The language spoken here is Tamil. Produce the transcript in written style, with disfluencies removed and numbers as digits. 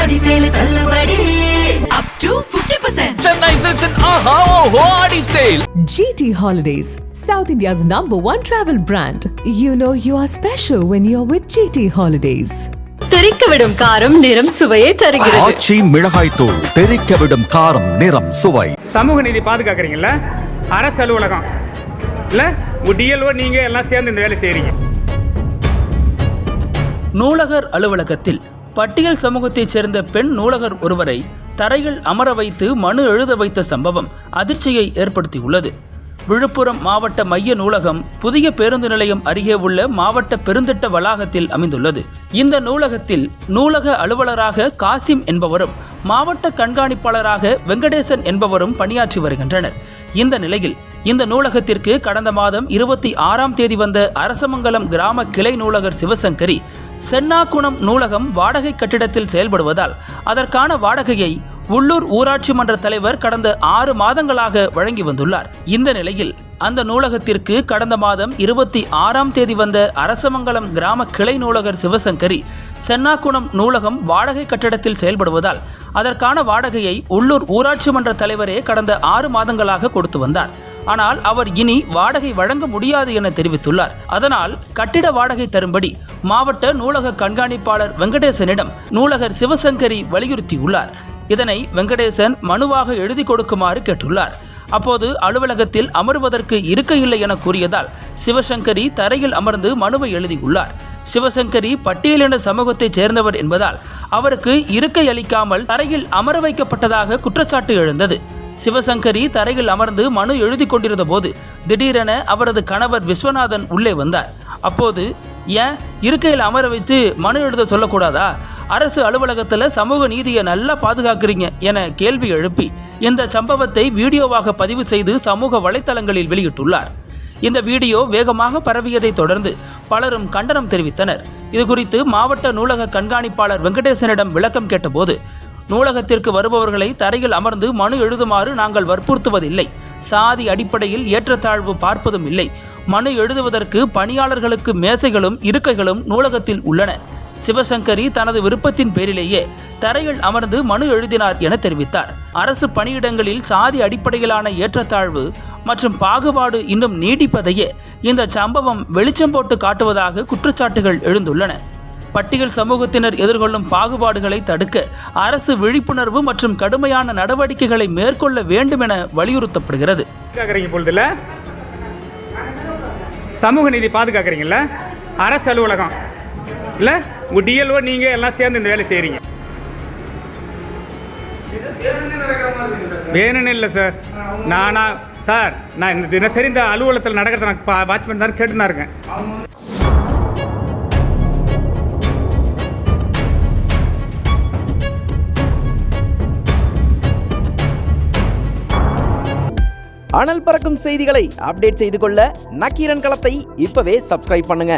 ஆடி சேல் தள்ளுபடி up to 50%. Chennai Silks and Aha Oho Adi Sale. GT Holidays, South India's #1 travel brand. You know you are special when you're with GT Holidays. தெரிக்கவிடும் காரம் நிறம் சுவையை தருகிறது. ஆச்சி மிளகாய் தூள் தெரிக்கவிடும் காரம் நிறம் சுவை. சமூக நீதி பாதுகாக்கிறீங்கல்ல, அரசு அலுவலகம் இல்ல டிஎல்ஓ நீங்க எல்லாம் சேர்ந்து இந்த வேலை செய்றீங்க. நூலகர் அலுவலகத்தில் பட்டியல் சமூகத்தைச் சேர்ந்த பெண் நூலகர் ஒருவரை தரையில் அமர வைத்து மனு எழுத வைத்த சம்பவம் அதிர்ச்சியை ஏற்படுத்தியுள்ளது. விழுப்புரம் மாவட்ட மைய நூலகம் புதிய பேருந்து நிலையம் அருகே உள்ள மாவட்ட பெருந்திட்ட வளாகத்தில் அமைந்துள்ளது. இந்த நூலகத்தில் நூலக அலுவலராக காசிம் என்பவரும் மாவட்ட கண்காணிப்பாளராக வெங்கடேசன் என்பவரும் பணியாற்றி வருகின்றனர். இந்த நிலையில் இந்த நூலகத்திற்கு கடந்த மாதம் 26ஆம் தேதி வந்த அரசமங்கலம் கிராம கிளை நூலகர் சிவசங்கரி சென்னாக்குணம் நூலகம் வாடகை கட்டிடத்தில் செயல்படுவதால் அதற்கான வாடகையை உள்ளூர் ஊராட்சி மன்ற தலைவர் கடந்த 6 மாதங்களாக வழங்கி வந்துள்ளார். இந்த நிலையில் அந்த நூலகத்திற்கு கடந்த மாதம் 26ஆம் தேதி வந்த அரசமங்கலம் கிராம கிளை நூலகர் சிவசங்கரி சென்னாக்குணம் நூலகம் வாடகை கட்டிடத்தில் செயல்படுவதால் அதற்கான வாடகையை உள்ளூர் ஊராட்சி மன்ற தலைவரே கடந்த 6 மாதங்களாக கொடுத்து வந்தார். ஆனால் அவர் இனி வாடகை வழங்க முடியாது என தெரிவித்துள்ளார். அதனால் கட்டிட வாடகை தரும்படி மாவட்ட நூலக கண்காணிப்பாளர் வெங்கடேசனிடம் நூலகர் சிவசங்கரி வலியுறுத்தியுள்ளார். இதனை வெங்கடேசன் மனுவாக எழுதி கொடுக்குமாறு கேட்டுள்ளார். அப்போது அலுவலகத்தில் அமர்வதற்கு இருக்கை இல்லை என கூறியதால் சிவசங்கரி தரையில் அமர்ந்து மனுவை எழுதியுள்ளார். சிவசங்கரி பட்டியலின சமூகத்தைச் சேர்ந்தவர் என்பதால் அவருக்கு இருக்கை அளிக்காமல் தரையில் அமர வைக்கப்பட்டதாக குற்றச்சாட்டு எழுந்தது. சிவசங்கரி தரையில் அமர்ந்து மனு எழுதி கொண்டிருந்த போது திடீரென அவரது கணவர் விஸ்வநாதன் உள்ளே வந்தார். அப்போது ஏன் இருக்கையில் அமர வைத்து மனு எழுத சொல்லக்கூடாதா? அரசு அலுவலகத்தில் சமூக நீதியை நல்லா பாதுகாக்கிறீங்க என கேள்வி எழுப்பி இந்த சம்பவத்தை வீடியோவாக பதிவு செய்து சமூக வலைத்தளங்களில் வெளியிட்டுள்ளார். இந்த வீடியோ வேகமாக பரவியதை தொடர்ந்து பலரும் கண்டனம் தெரிவித்தனர். இதுகுறித்து மாவட்ட நூலக கண்காணிப்பாளர் வெங்கடேசனிடம் விளக்கம் கேட்டபோது நூலகத்திற்கு வருபவர்களை தரையில் அமர்ந்து மனு எழுதுமாறு நாங்கள் வற்புறுத்துவதில்லை. சாதி அடிப்படையில் ஏற்றத்தாழ்வு பார்ப்பதும் இல்லை. மனு எழுதுவதற்கு பணியாளர்களுக்கு மேசைகளும் இருக்கைகளும் நூலகத்தில் உள்ளன. சிவசங்கரி தனது விருப்பத்தின் பேரிலேயே தரையில் அமர்ந்து மனு எழுதினார் என தெரிவித்தார். அரசு பணியிடங்களில் சாதி அடிப்படையிலான ஏற்றத்தாழ்வு மற்றும் பாகுபாடு இன்னும் நீடிப்பதையே இந்த சம்பவம் வெளிச்சம் போட்டு காட்டுவதாக குற்றச்சாட்டுகள் எழுந்துள்ளன. பட்டியல் சமூகத்தினர் எதிர்கொள்ளும் பாகுபாடுகளை தடுக்க அரசு விழிப்புணர்வு மற்றும் கடுமையான நடவடிக்கைகளை மேற்கொள்ள வேண்டும் என வலியுறுத்தப்படுகிறது. சமூக நீதி பாதுகாக்கிறீங்கல்ல, அரசு அலுவலகம் இல்ல டிஎல்ஓ நீங்க எல்லாம் சேர்ந்து இந்த வேலை செய்றீங்க. வேணும்னு இல்லை சார். நான் இந்த தினசரி இந்த அலுவலகத்தில் நடக்கிறத நான் வாட்ச்மேன் தான் கேட்டுதான் இருக்கேன். அனல் பறக்கும் செய்திகளை அப்டேட் செய்து கொள்ள நக்கீரன் களத்தை இப்பவே சப்ஸ்கிரைப் பண்ணுங்க.